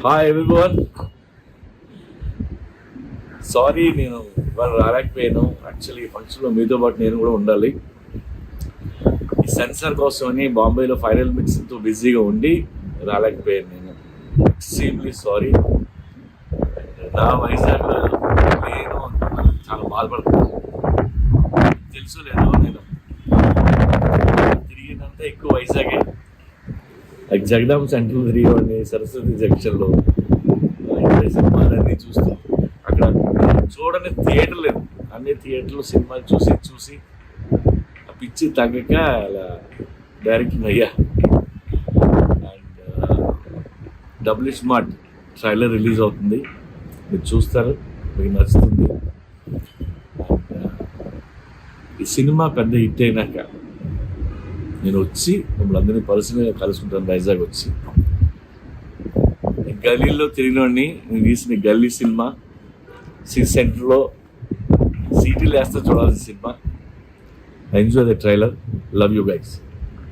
Hi everyone, sorry నేను వాళ్ళు రాలేకపోయాను. Actually ఫంక్షన్లో మీతో పాటు నేను కూడా ఉండాలి. ఈ సెన్సార్ కోసమని బాంబేలో ఫైనల్ మిక్సింగ్తో బిజీగా ఉండి రాలేకపోయాను. నేను ఎక్స్ట్రీమ్లీ సారీ. నా వైజాగ్లో నేను చాలా బాధపడుతున్నాను. తెలుసు లేదు, నేను తిరిగినంత ఎక్కువ వైజాగే. జగదాంబ సెంటర్లో తిరిగేవాడిని, సరస్వతి జంక్షన్లో సినిమాలన్నీ చూస్తూ అక్కడ చూడని థియేటర్ లేదు. అన్ని థియేటర్లు సినిమాలు చూసి ఆ పిచ్చి తగ్గక అలా డైరెక్టింగ్ అయ్యా. And double smart trailer release అవుతుంది, మీరు చూస్తారు, మీకు నచ్చుతుంది. ఈ సినిమా పెద్ద హిట్ అయినాక నేను వచ్చి మిమ్మల్ని అందరినీ పర్సనల్గా కలుసుకుంటాను. వైజాగ్ వచ్చి గల్లీలో తిరిగినోడిని. నేను తీసిన గల్లీ సినిమా సిటీ సెంటర్లో సీటీలు వేస్తే చూడాల్సిన cinema. Enjoy the trailer. Love you guys.